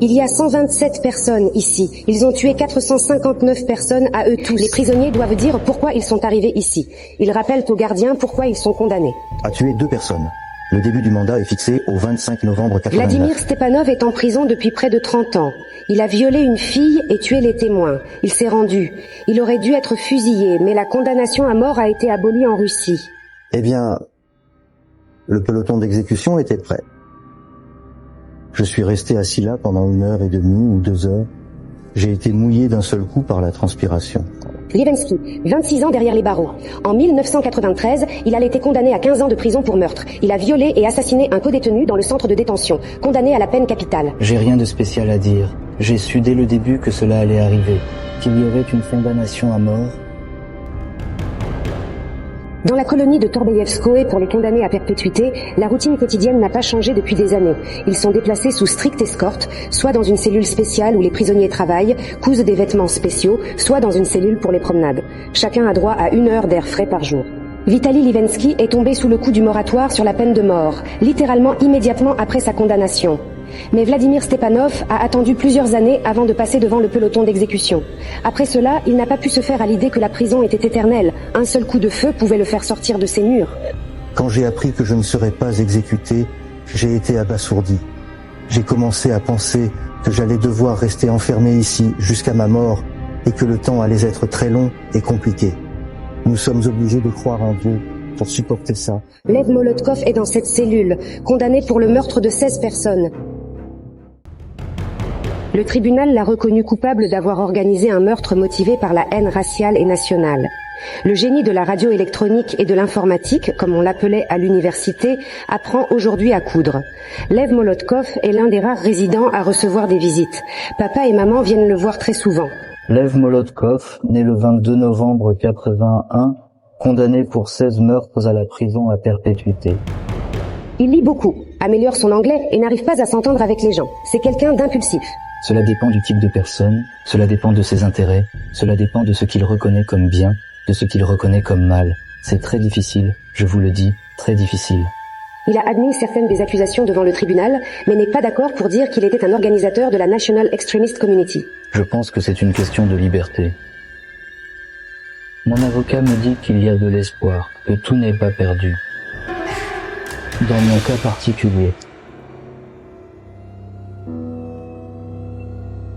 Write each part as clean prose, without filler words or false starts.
Il y a 127 personnes ici. Ils ont tué 459 personnes à eux tous. Les prisonniers doivent dire pourquoi ils sont arrivés ici. Ils rappellent aux gardiens pourquoi ils sont condamnés. A tué 2 personnes. Le début du mandat est fixé au 25 novembre 89. Vladimir Stepanov est en prison depuis près de 30 ans. Il a violé une fille et tué les témoins. Il s'est rendu. Il aurait dû être fusillé, mais la condamnation à mort a été abolie en Russie. Eh bien, le peloton d'exécution était prêt. Je suis resté assis là pendant 1h30 ou 2 heures. J'ai été mouillé d'un seul coup par la transpiration. Livensky, 26 ans derrière les barreaux. En 1993, il a été condamné à 15 ans de prison pour meurtre. Il a violé et assassiné un codétenu dans le centre de détention, condamné à la peine capitale. J'ai rien de spécial à dire. J'ai su dès le début que cela allait arriver, qu'il y aurait une condamnation à mort. Dans la colonie de Torbeyevskoe pour les condamnés à perpétuité, la routine quotidienne n'a pas changé depuis des années. Ils sont déplacés sous stricte escorte, soit dans une cellule spéciale où les prisonniers travaillent, cousent des vêtements spéciaux, soit dans une cellule pour les promenades. Chacun a droit à 1 heure d'air frais par jour. Vitali Livensky est tombé sous le coup du moratoire sur la peine de mort, littéralement immédiatement après sa condamnation. Mais Vladimir Stepanov a attendu plusieurs années avant de passer devant le peloton d'exécution. Après cela, il n'a pas pu se faire à l'idée que la prison était éternelle. Un seul coup de feu pouvait le faire sortir de ses murs. Quand j'ai appris que je ne serais pas exécuté, j'ai été abasourdi. J'ai commencé à penser que j'allais devoir rester enfermé ici jusqu'à ma mort et que le temps allait être très long et compliqué. Nous sommes obligés de croire en Dieu pour supporter ça. Lev Molotkov est dans cette cellule, condamné pour le meurtre de 16 personnes. Le tribunal l'a reconnu coupable d'avoir organisé un meurtre motivé par la haine raciale et nationale. Le génie de la radioélectronique et de l'informatique, comme on l'appelait à l'université, apprend aujourd'hui à coudre. Lev Molotkov est l'un des rares résidents à recevoir des visites. Papa et maman viennent le voir très souvent. Lev Molotkov, né le 22 novembre 81, condamné pour 16 meurtres à la prison à perpétuité. Il lit beaucoup, améliore son anglais et n'arrive pas à s'entendre avec les gens. C'est quelqu'un d'impulsif. Cela dépend du type de personne, cela dépend de ses intérêts, cela dépend de ce qu'il reconnaît comme bien, de ce qu'il reconnaît comme mal. C'est très difficile, je vous le dis, très difficile. Il a admis certaines des accusations devant le tribunal, mais n'est pas d'accord pour dire qu'il était un organisateur de la National Extremist Community. Je pense que c'est une question de liberté. Mon avocat me dit qu'il y a de l'espoir, que tout n'est pas perdu. Dans mon cas particulier.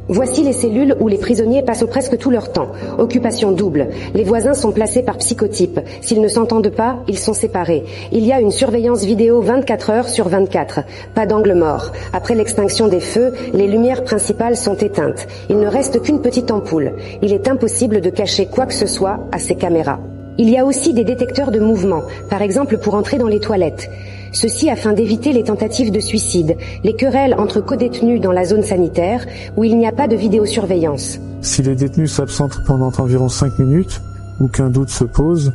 Voici les cellules où les prisonniers passent presque tout leur temps. Occupation double. Les voisins sont placés par psychotype. S'ils ne s'entendent pas, ils sont séparés. Il y a une surveillance vidéo 24 heures sur 24. Pas d'angle mort. Après l'extinction des feux, les lumières principales sont éteintes. Il ne reste qu'une petite ampoule. Il est impossible de cacher quoi que ce soit à ces caméras. Il y a aussi des détecteurs de mouvement, par exemple pour entrer dans les toilettes. Ceci afin d'éviter les tentatives de suicide, les querelles entre codétenus dans la zone sanitaire où il n'y a pas de vidéosurveillance. Si les détenus s'absentent pendant environ 5 minutes ou qu'un doute se pose,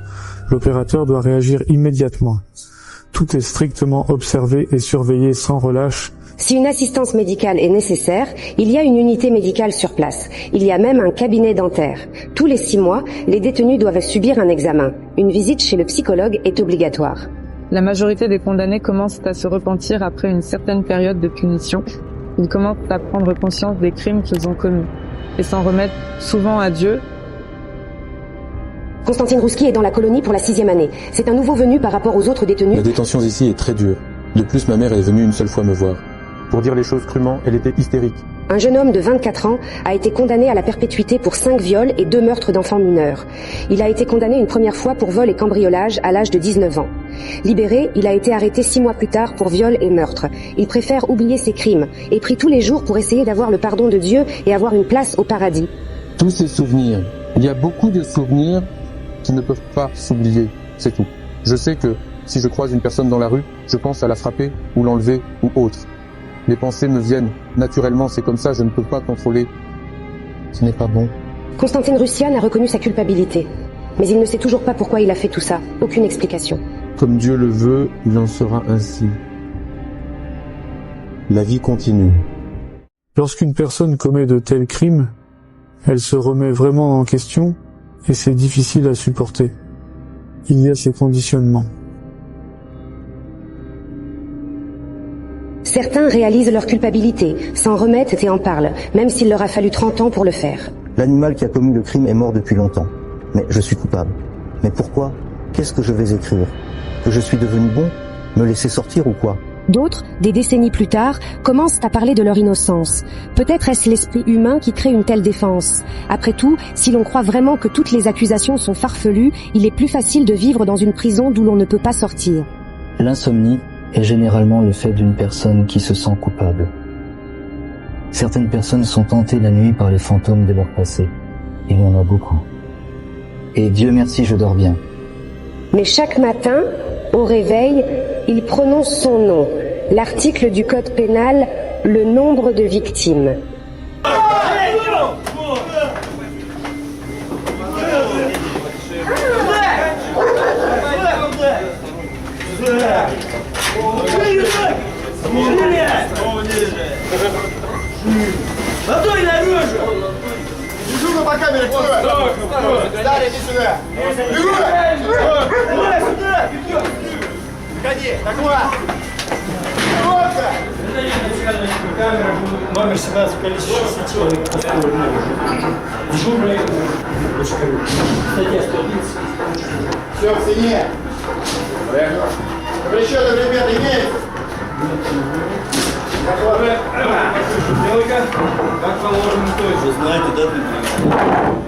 l'opérateur doit réagir immédiatement. Tout est strictement observé et surveillé sans relâche. Si une assistance médicale est nécessaire, il y a une unité médicale sur place. Il y a même un cabinet dentaire. Tous les 6 mois, les détenus doivent subir un examen. Une visite chez le psychologue est obligatoire. La majorité des condamnés commencent à se repentir après une certaine période de punition. Ils commencent à prendre conscience des crimes qu'ils ont commis et s'en remettent souvent à Dieu. Konstantin Rouski est dans la colonie pour la 6e année. C'est un nouveau venu par rapport aux autres détenus. La détention ici est très dure. De plus, ma mère est venue une seule fois me voir. Pour dire les choses crûment, elle était hystérique. Un jeune homme de 24 ans a été condamné à la perpétuité pour 5 viols et 2 meurtres d'enfants mineurs. Il a été condamné une première fois pour vol et cambriolage à l'âge de 19 ans. Libéré, il a été arrêté 6 mois plus tard pour viol et meurtre. Il préfère oublier ses crimes et prie tous les jours pour essayer d'avoir le pardon de Dieu et avoir une place au paradis. Tous ces souvenirs, il y a beaucoup de souvenirs qui ne peuvent pas s'oublier, c'est tout. Je sais que si je croise une personne dans la rue, je pense à la frapper ou l'enlever ou autre. Les pensées me viennent naturellement, c'est comme ça, je ne peux pas contrôler. Ce n'est pas bon. Konstantin Russian a reconnu sa culpabilité. Mais il ne sait toujours pas pourquoi il a fait tout ça. Aucune explication. Comme Dieu le veut, il en sera ainsi. La vie continue. Lorsqu'une personne commet de tels crimes, elle se remet vraiment en question et c'est difficile à supporter. Il y a ces conditionnements. Certains Certains réalisent leur culpabilité, s'en remettent et en parlent, même s'il leur a fallu 30 ans pour le faire. L'animal qui a commis le crime est mort depuis longtemps. Mais je suis coupable. Mais pourquoi? Qu'est-ce que je vais écrire? Que je suis devenu bon? Me laisser sortir ou quoi? D'autres, des décennies plus tard, commencent à parler de leur innocence. Peut-être est-ce l'esprit humain qui crée une telle défense. Après tout, si l'on croit vraiment que toutes les accusations sont farfelues, il est plus facile de vivre dans une prison d'où l'on ne peut pas sortir. L'insomnie est généralement le fait d'une personne qui se sent coupable. Certaines personnes sont tentées la nuit par les fantômes de leur passé. Il y en a beaucoup. Et Dieu merci, je dors bien. Mais chaque matin, au réveil, il prononce son nom. L'article du code pénal, le nombre de victimes. Номер 17, количество 6 человек. Дежурный. Статья 111. Все в цене. Расчеты, ребята, имеется? Делай-ка. Как положено стоит. Вы знаете, да, Дмитрий?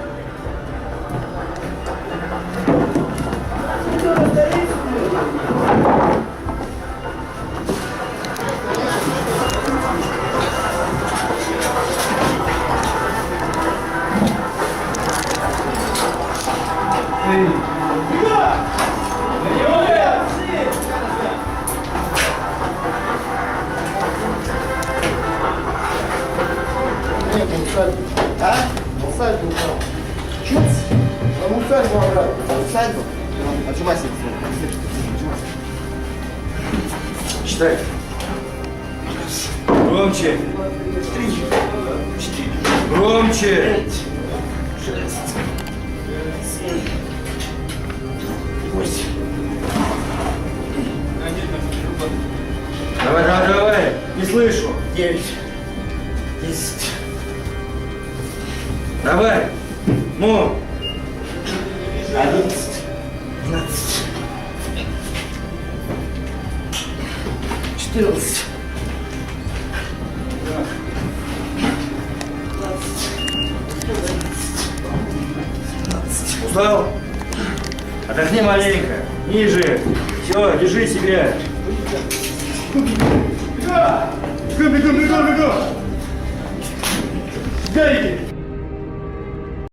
А? Усадьбу украл. Чё? Там усадьбу украл. Усадьбу? Отжимайся. Читай. Громче. 3, 4. Громче. 5, 6, 7, 8. Давай, давай, давай. Не слышу. 9, 10. Давай. Ну. 11, 12. 14. 15. Устал? Отдохни маленько. Ниже. Все, держи себя. Бегом, бегом, бегом, бегом. Сюда иди.